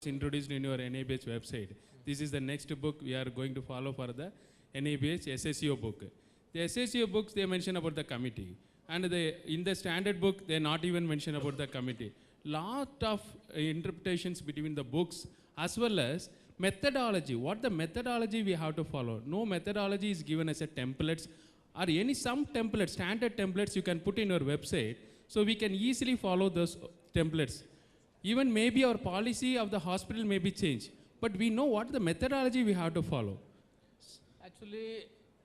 introduced in your NABH website. This is the next book we are going to follow for the NABH SSO book. The SSO books, they mention about the committee. And in the standard book, they not even mention about the committee. Lot of interpretations between the books as well as methodology. What the methodology we have to follow. No methodology is given as a templates or some templates, standard templates you can put in your website, so we can easily follow those templates. Even maybe our policy of the hospital may be changed, but we know what the methodology we have to follow. Actually,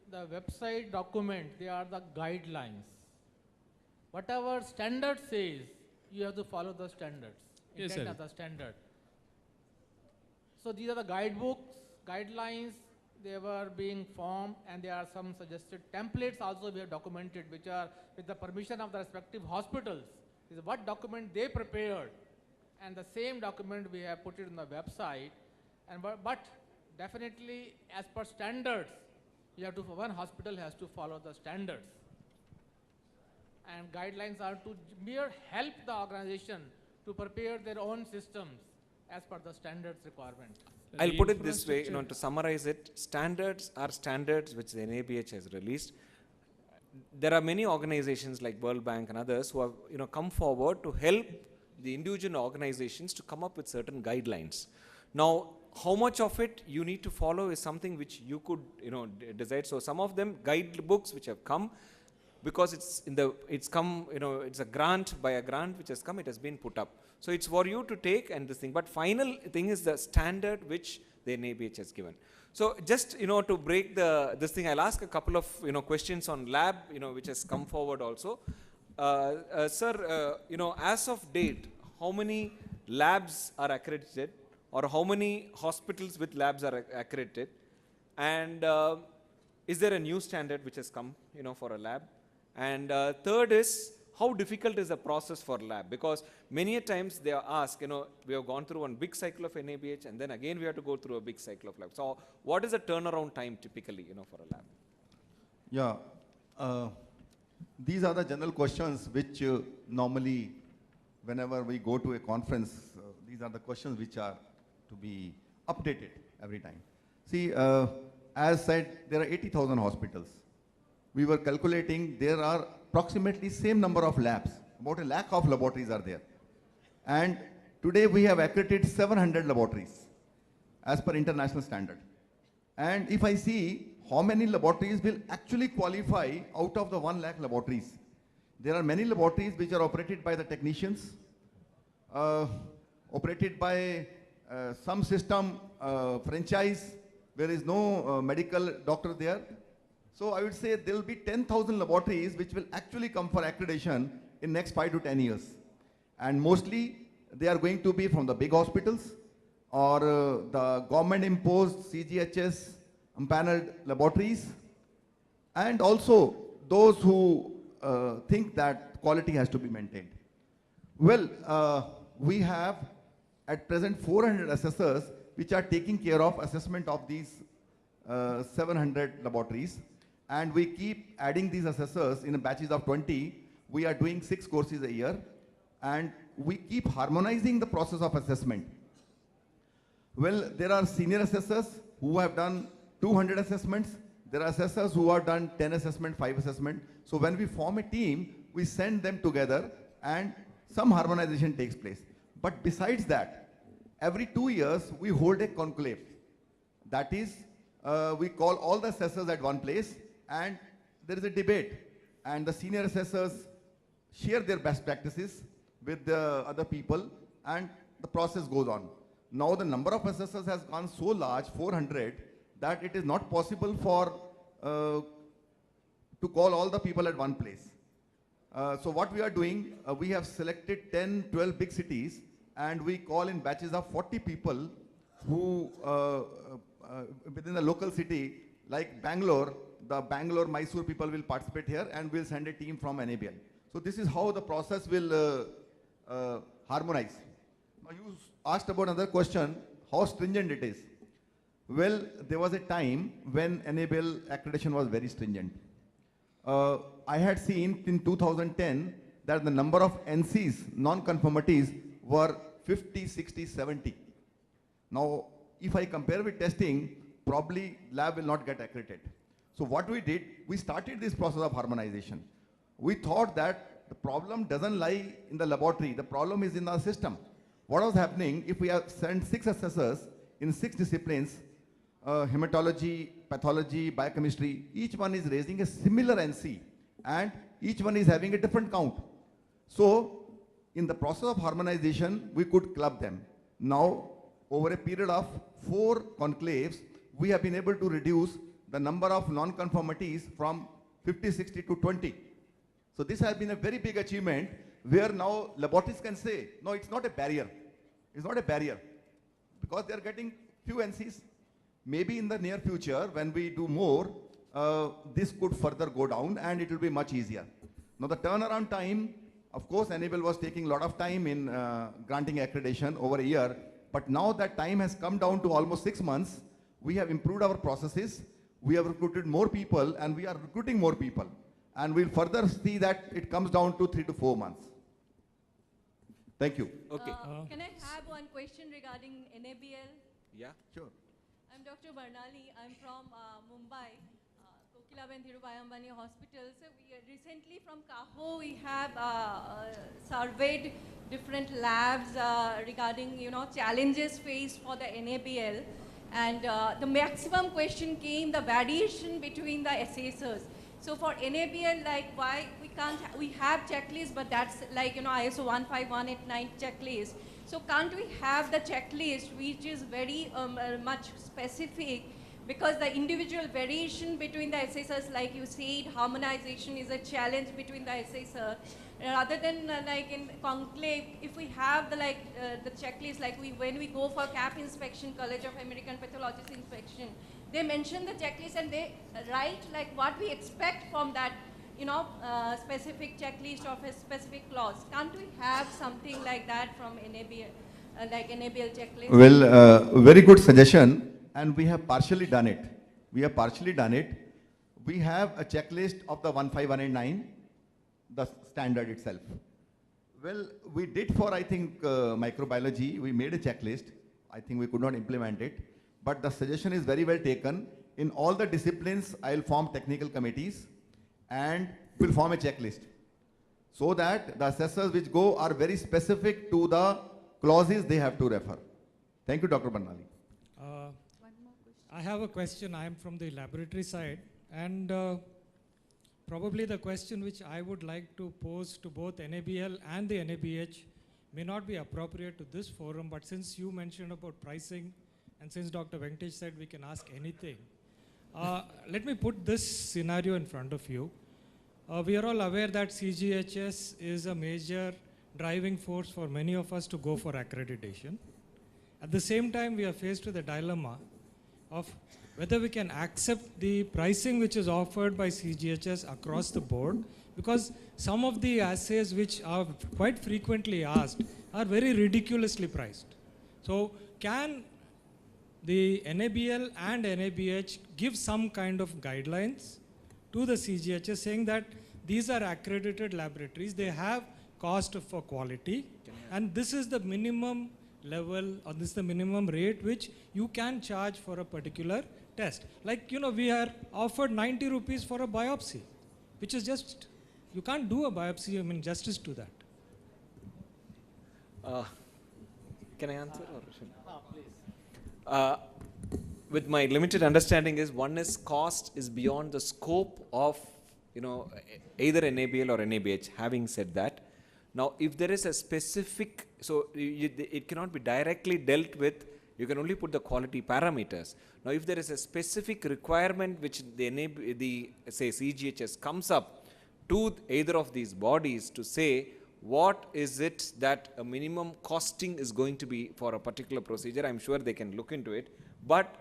the website document, they are the guidelines. Whatever standard says, you have to follow the standards. Yes, Intent sir. of the standard. So these are the guidebooks, guidelines, they were being formed, and there are some suggested templates also we have documented, which are with the permission of the respective hospitals. This is what document they prepared, and the same document we have put it on the website. And but definitely, as per standards, you have to, one hospital has to follow the standards. And guidelines are to mere help the organization to prepare their own systems as per the standards requirement. I'll put it this way, to summarize it, standards are standards which the NABH has released. There are many organizations like World Bank and others who have come forward to help the individual organizations to come up with certain guidelines. Now, how much of it you need to follow is something which you could decide. So some of them guidebooks which have come, because it's a grant which has come, it has been put up. So it's for you to take and this thing. But final thing is the standard which the NABH has given. So just to break this thing, I'll ask a couple of questions on lab which has come forward also. Sir, as of date, how many labs are accredited, or how many hospitals with labs are accredited, and is there a new standard which has come for a lab? And third is, how difficult is the process for lab? Because many a times they are asked, we have gone through one big cycle of NABH, and then again we have to go through a big cycle of lab. So what is the turnaround time typically for a lab? Yeah, these are the general questions which normally whenever we go to a conference, these are the questions which are to be updated every time. See, as said, there are 80,000 hospitals. We were calculating there are approximately same number of labs, about 1 lakh of laboratories are there. And today we have accredited 700 laboratories as per international standard. And if I see how many laboratories will actually qualify out of the 1 lakh laboratories, there are many laboratories which are operated by the technicians, operated by some system franchise, there is no medical doctor there. So I would say there will be 10,000 laboratories which will actually come for accreditation in next 5 to 10 years. And mostly they are going to be from the big hospitals or the government imposed CGHS empaneled laboratories, and also those who think that quality has to be maintained. Well, we have at present 400 assessors which are taking care of assessment of these 700 laboratories, and we keep adding these assessors in batches of 20. We are doing 6 courses a year, and we keep harmonizing the process of assessment. Well, there are senior assessors who have done 200 assessments. There are assessors who have done 10 assessment, 5 assessment. So when we form a team, we send them together and some harmonization takes place. But besides that, every 2 years, we hold a conclave. That is, we call all the assessors at one place, and there is a debate. And the senior assessors share their best practices with the other people, and the process goes on. Now the number of assessors has gone so large, 400, that it is not possible for to call all the people at one place. So what we are doing, we have selected 10, 12 big cities, and we call in batches of 40 people who within the local city, like Bangalore, the Bangalore-Mysore people will participate here, and we'll send a team from NABL. So this is how the process will harmonize. Now you asked about another question, how stringent it is. Well, there was a time when NABL accreditation was very stringent. I had seen in 2010 that the number of NCs, non-conformities, were 50, 60, 70. Now, if I compare with testing, probably lab will not get accredited. So what we did, we started this process of harmonization. We thought that the problem doesn't lie in the laboratory, the problem is in our system. What was happening, if we have sent 6 assessors in 6 disciplines, hematology, pathology, biochemistry, each one is raising a similar NC and each one is having a different count. So, in the process of harmonization, we could club them. Now, over a period of 4 conclaves, we have been able to reduce the number of non-conformities from 50, 60 to 20. So this has been a very big achievement where now laboratories can say, no, it's not a barrier. It's not a barrier because they are getting few NCs. Maybe in the near future, when we do more, this could further go down and it will be much easier. Now the turnaround time, of course, Enable was taking a lot of time in granting accreditation over a year, but now that time has come down to almost 6 months. We have improved our processes, we have recruited more people and we are recruiting more people. And we'll further see that it comes down to 3 to 4 months. Thank you. Okay. Can I have one question regarding NABL? Yeah. Sure. I'm Dr. Barnali. I'm from Mumbai, Kokilaben Dhirubhai Ambani Hospital. So we recently from CAHO we have surveyed different labs regarding challenges faced for the NABL, and the maximum question came the variation between the assessors. So for NABL, like why we can't, we have checklist, but that's like, ISO 15189 checklist. So can't we have the checklist which is very much specific, because the individual variation between the assessors, like you said, harmonization is a challenge between the assessor. Rather than like in conclave, if we have the the checklist, like when we go for CAP inspection, College of American Pathologists inspection, they mention the checklist and they write like what we expect from that, specific checklist of a specific clause. Can't we have something like that from NABL, like NABL checklist? Well, very good suggestion, and we have partially done it. We have a checklist of the 15189, the standard itself. Well, we did for, I think, microbiology, we made a checklist. I think we could not implement it, but the suggestion is very well taken. In all the disciplines, I'll form technical committees and will form a checklist so that the assessors which go are very specific to the clauses they have to refer. Thank you, Dr. Barnali. I have a question. I am from the laboratory side, and probably the question which I would like to pose to both NABL and the NABH may not be appropriate to this forum, but since you mentioned about pricing, and since Dr. Venkatesh said we can ask anything, let me put this scenario in front of you. We are all aware that CGHS is a major driving force for many of us to go for accreditation. At the same time, we are faced with a dilemma of whether we can accept the pricing which is offered by CGHS across the board, because some of the assays which are quite frequently asked are very ridiculously priced. So can the NABL and NABH give some kind of guidelines to the CGHS saying that these are accredited laboratories, they have cost for quality, and this is the minimum level, or this is the minimum rate which you can charge for a particular test. Like, we are offered 90 rupees for a biopsy, which is just, you can't do a biopsy, justice to that. Can I answer? Please. With my limited understanding is, one is cost is beyond the scope of, either NABL or NABH. Having said that, now if there is a specific, so it cannot be directly dealt with, you can only put the quality parameters. Now if there is a specific requirement which say CGHS comes up to either of these bodies to say what is it that a minimum costing is going to be for a particular procedure, I'm sure they can look into it, but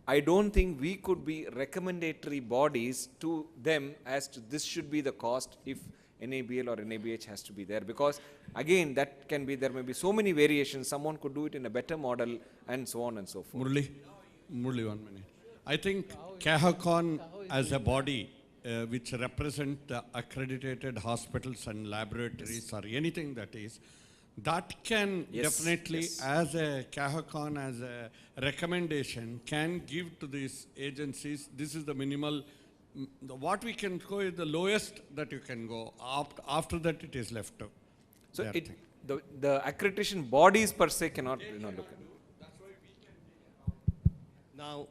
I don't think we could be recommendatory bodies to them as to this should be the cost if NABL or NABH has to be there, because again that can be, there may be so many variations, someone could do it in a better model and so on and so forth. Murli, 1 minute. I think CAHOCON as a body which represent the accredited hospitals and laboratories or anything that is, That can Yes, definitely, yes. as a CAHOCON, as a recommendation, can give to these agencies, this is the minimal, what we can go is the lowest that you can go. After that, it is left out. So Their it, thing. the accreditation bodies per se cannot, look at it. Now,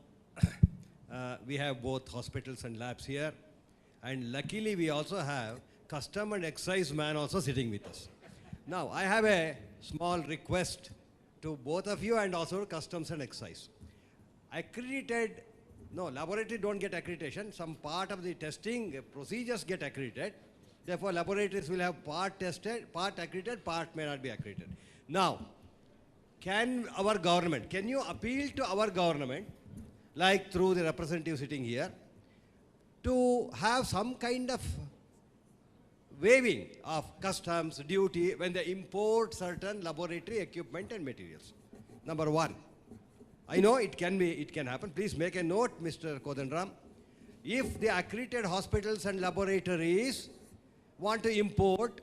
we have both hospitals and labs here, and luckily we also have custom and excise man also sitting with us. Now, I have a small request to both of you and also customs and excise. Accredited, no, laboratory don't get accreditation. Some part of the testing procedures get accredited. Therefore, laboratories will have part tested, part accredited, part may not be accredited. Now, can you appeal to our government, like through the representative sitting here, to have some kind of waiving of customs duty when they import certain laboratory equipment and materials? Number one. I know it can happen. Please make a note, Mr. Kodandram. If the accredited hospitals and laboratories want to import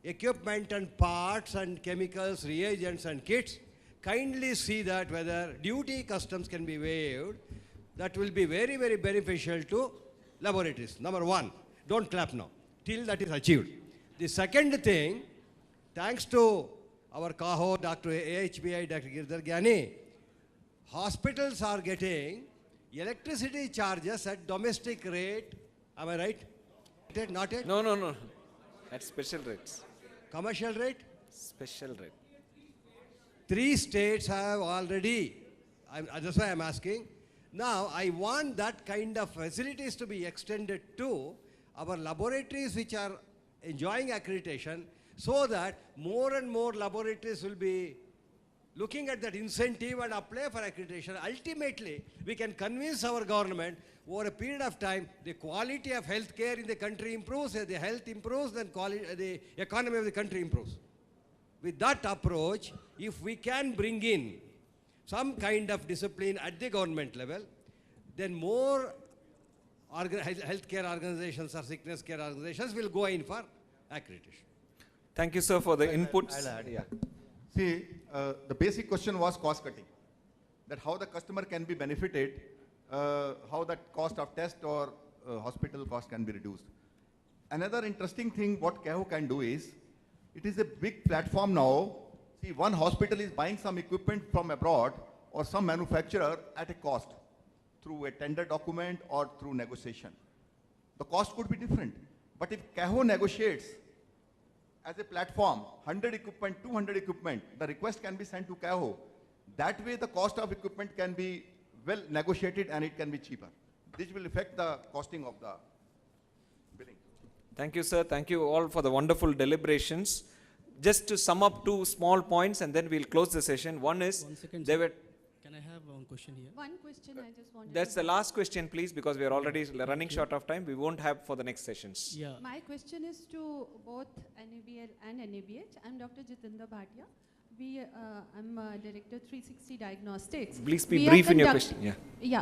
equipment and parts and chemicals, reagents and kits, kindly see that whether duty customs can be waived. That will be very, very beneficial to laboratories. Number one, don't clap now, till that is achieved. The second thing, thanks to our CAHO, Dr. AHBI, Dr. Girdhar Gyani, hospitals are getting electricity charges at domestic rate. Am I right? Not yet? No. At special rates. Commercial rate? Special rate. 3 states have already, that's why I'm asking. Now, I want that kind of facilities to be extended to our laboratories which are enjoying accreditation, so that more and more laboratories will be looking at that incentive and apply for accreditation. Ultimately, we can convince our government over a period of time, the quality of healthcare in the country improves, the health improves, then the economy of the country improves. With that approach, if we can bring in some kind of discipline at the government level, then more healthcare organizations or sickness care organizations will go in for accreditation. Thank you, sir, for the inputs. I'll add, yeah. See, the basic question was cost cutting. That how the customer can be benefited, how that cost of test or hospital cost can be reduced. Another interesting thing what CAHO can do is, it is a big platform now. See, one hospital is buying some equipment from abroad or some manufacturer at a cost through a tender document or through negotiation. The cost could be different. But if CAHO negotiates as a platform, 100 equipment, 200 equipment, the request can be sent to CAHO. That way the cost of equipment can be well negotiated and it can be cheaper. This will affect the costing of the billing. Thank you, sir. Thank you all for the wonderful deliberations. Just to sum up 2 small points and then we'll close the session. One is, One second, there sir. were, Can I have one question here? One question I just wanted that's to the last question, please, because we are already running short of time. We won't have for the next sessions. Yeah. My question is to both NABL and NABH. I'm Dr. Jitendra Bhatia. I'm Director 360 Diagnostics. Please be We are brief in your conduct- question. Yeah.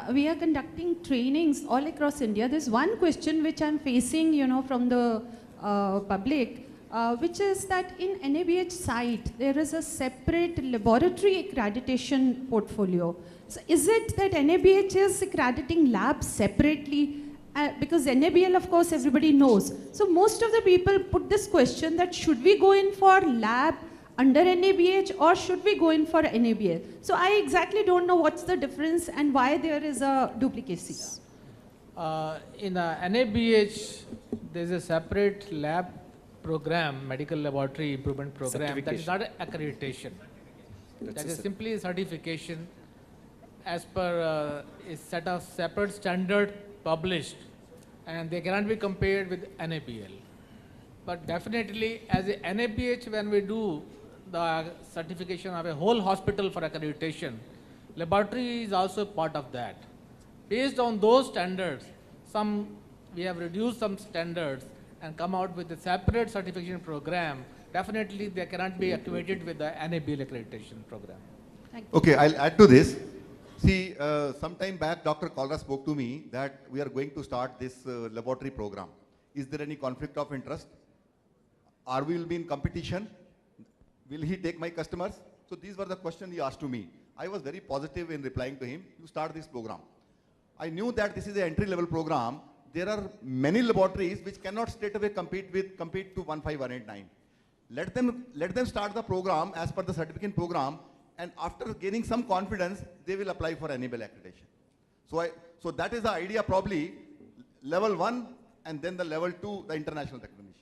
Yeah, we are conducting trainings all across India. There's one question which I'm facing, from the public, which is that in NABH site, there is a separate laboratory accreditation portfolio. So is it that NABH is accrediting labs separately? Because NABL, of course, everybody knows. So most of the people put this question that should we go in for lab under NABH or should we go in for NABL? So I exactly don't know what's the difference and why there is a duplicacy. In NABH, there's a separate lab program, medical laboratory improvement program, that is not an accreditation. That is simply a certification as per a set of separate standard published, and they cannot be compared with NABL. But definitely as a NABH, when we do the certification of a whole hospital for accreditation, laboratory is also part of that. Based on those standards, we have reduced some standards and come out with a separate certification program. Definitely they cannot be accredited with the NABL accreditation program. Thank you. Okay, I'll add to this. See, some time back, Dr. Kalra spoke to me that we are going to start this laboratory program. Is there any conflict of interest? Are we will be in competition? will he take my customers? So these were the questions he asked to me. I was very positive in replying to him, you start this program. I knew that this is an entry-level program. There are many laboratories which cannot straight away compete to 15189. Let them start the program as per the certificate program, and after gaining some confidence, they will apply for enable accreditation. So that is the idea, probably level 1 and then the level 2, the international recognition.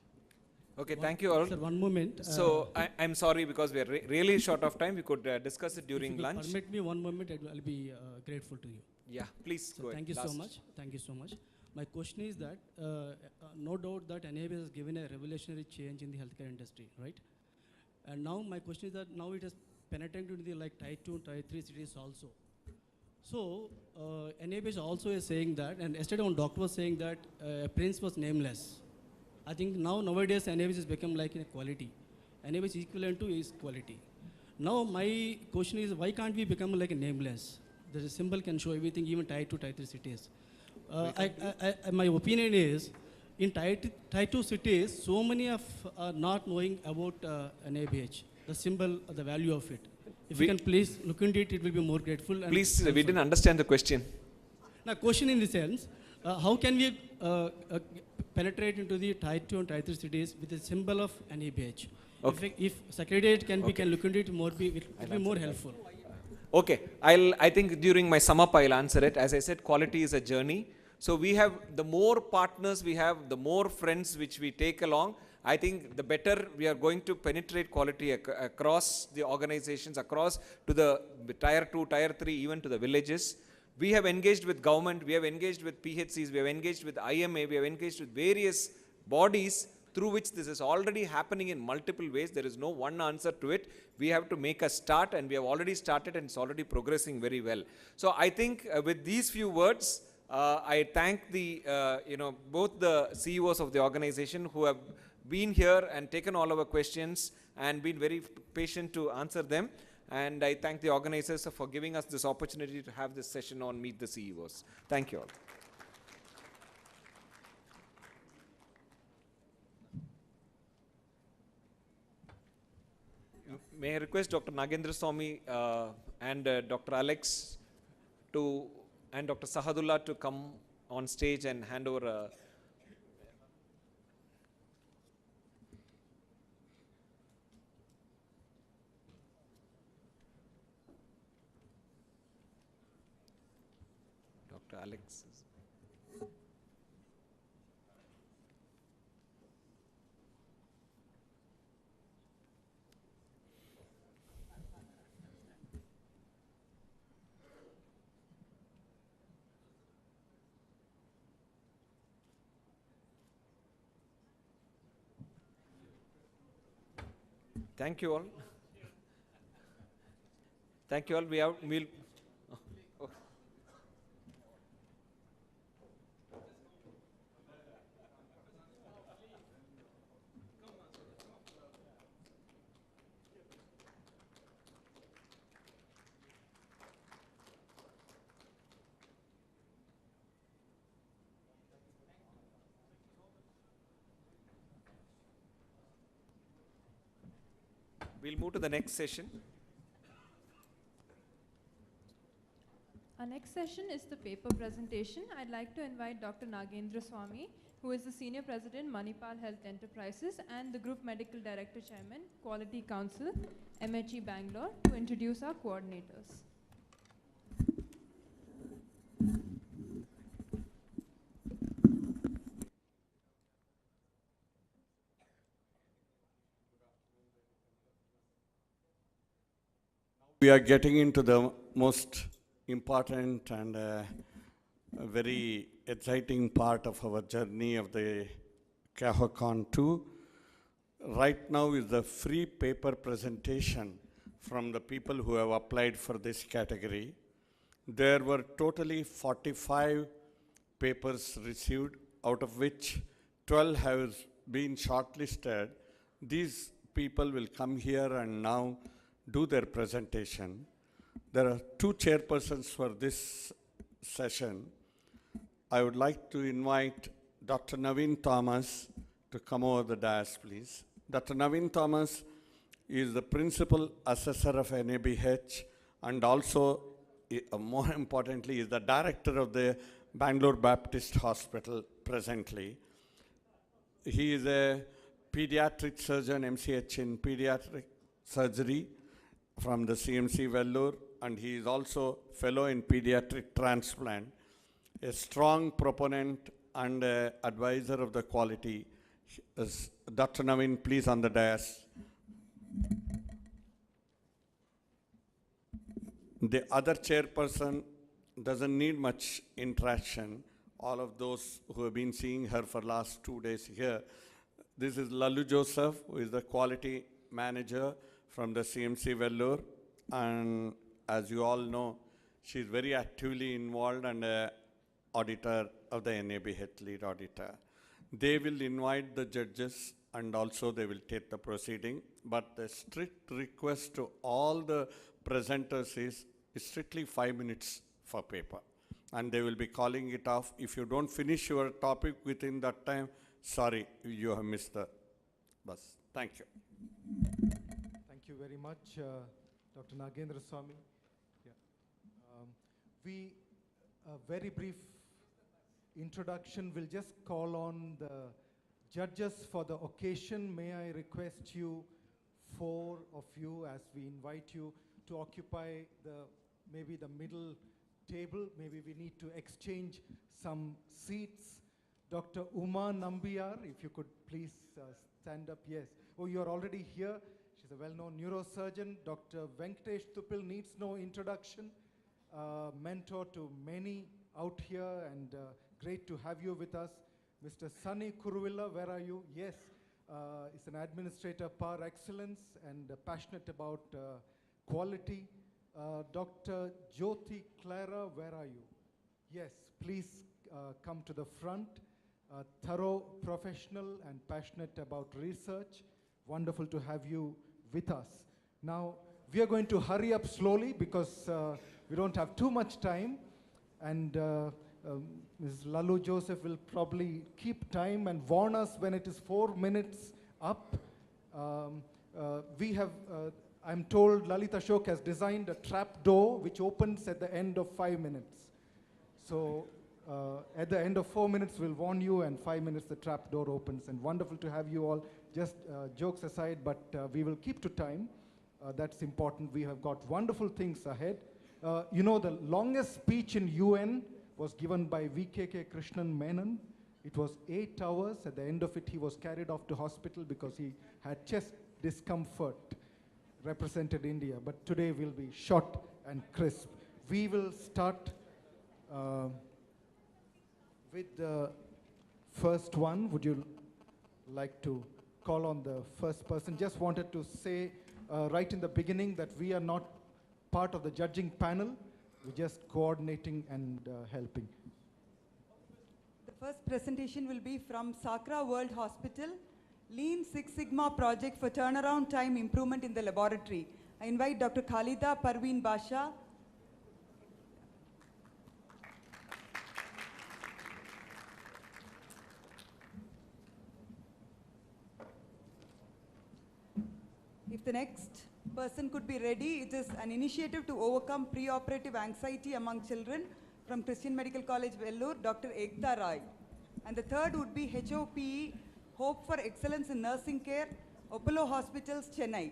Okay, thank you all. Sir, one moment. So I'm sorry because we are really short of time. We could discuss it during if you lunch. permit me one moment, I'll be grateful to you. Yeah, please So go ahead. thank you so Last. much. Thank you so much. My question is that no doubt that NABS has given a revolutionary change in the healthcare industry, right? And now my question is that now it has penetrated into the like Tier 2, Tier 3 cities also. So NABS also is saying that, and yesterday one doctor was saying that Prince was nameless. I think nowadays NABS has become like a quality. NABS is equivalent to is quality. Now my question is, why can't we become like a nameless? The symbol can show everything, even Tier 2, Tier 3 cities. My opinion is, in Tier 2 cities, so many of are not knowing about NABH, the symbol, the value of it. If you can please look into it, it will be more grateful. And Please, we didn't understand the question. now, question in the sense, how can we penetrate into the Tier 2 and Tier 3 cities with the symbol of NABH? Okay. If Secretariat can look into it more, it will be more helpful. Okay, I think during my sum up I'll answer it. As I said, quality is a journey. So we have, the more partners we have, the more friends which we take along, I think the better we are going to penetrate quality across the organizations, across to the Tier 2, Tier 3, even to the villages. We have engaged with government, we have engaged with PHCs, we have engaged with IMA, we have engaged with various bodies through which this is already happening in multiple ways. There is no one answer to it. We have to make a start, and we have already started, and it's already progressing very well. So I think with these few words, I thank the, both the CEOs of the organization who have been here and taken all our questions and been very patient to answer them. And I thank the organizers for giving us this opportunity to have this session on Meet the CEOs. Thank you all. May I request Dr. Nagendra Swami and Dr. Alex and Dr. Sahadullah to come on stage and hand over Dr. Alex. Thank you all. Thank you all. We'll. Oh. We'll move to the next session. Our next session is the paper presentation. I'd like to invite Dr. Nagendra Swami, who is the Senior President, Manipal Health Enterprises, and the Group Medical Director Chairman, Quality Council, MHE Bangalore, to introduce our coordinators. We are getting into the most important and very exciting part of our journey of the CAHOCON 2. Right now is the free paper presentation from the people who have applied for this category. There were totally 45 papers received, out of which 12 have been shortlisted. These people will come here and now do their presentation. There are two chairpersons for this session. I would like to invite Dr. Naveen Thomas to come over the dais, please. Dr. Naveen Thomas He is the principal assessor of NABH and also, more importantly, is the director of the Bangalore Baptist Hospital presently. He is a pediatric surgeon, MCH in pediatric surgery from the CMC Vellore, and he is also fellow in pediatric transplant, a strong proponent and advisor of the quality. Dr. Naveen, please on the dais. The other chairperson doesn't need much interaction. All of those who have been seeing her for last 2 days here. This is Lalu Joseph, who is the quality manager from the CMC Vellore. And as you all know, she is very actively involved and an auditor of the NABH lead auditor. They will invite the judges and also they will take the proceeding. But the strict request to all the presenters is strictly 5 minutes for paper. And they will be calling it off. If you don't finish your topic within that time, sorry, you have missed the bus. Thank you. Thank you very much, Dr. Nagendra Swami. Yeah. Very brief introduction. We'll just call on the judges for the occasion. May I request you, 4 of you, as we invite you to occupy maybe the middle table. Maybe we need to exchange some seats. Dr. Uma Nambiar, if you could please stand up. Yes. Oh, you're already here. She's a well-known neurosurgeon. Dr. Venkatesh Tupil needs no introduction. Mentor to many out here, and great to have you with us. Mr. Sunny Kuruvilla, where are you? Yes, is an administrator par excellence and passionate about quality. Dr. Jyoti Clara, where are you? Yes, please come to the front. Thorough professional and passionate about research. Wonderful to have you with us. Now, we are going to hurry up slowly because we don't have too much time. And Ms. Lalu Joseph will probably keep time and warn us when it is 4 minutes up. I'm told Lalit Ashok has designed a trap door which opens at the end of 5 minutes. So at the end of 4 minutes, we'll warn you, and 5 minutes the trap door opens. And wonderful to have you all. Just jokes aside, but we will keep to time. That's important. We have got wonderful things ahead. You know, the longest speech in UN was given by VKK Krishnan Menon. It was 8 hours. At the end of it, he was carried off to hospital because he had chest discomfort. Represented India, but today will be short and crisp. We will start with the first one. Would you like to call on the first person? Just wanted to say right in the beginning that we are not part of the judging panel. We're just coordinating and helping. The first presentation will be from Sakra World Hospital, Lean Six Sigma project for turnaround time improvement in the laboratory. I invite Dr. Khalida Parveen Basha. If the next person could be ready, it is an initiative to overcome preoperative anxiety among children from Christian Medical College, Vellore, Dr. Ekta Rai. And the third would be HOPE, Hope for Excellence in Nursing Care, Apollo Hospitals, Chennai.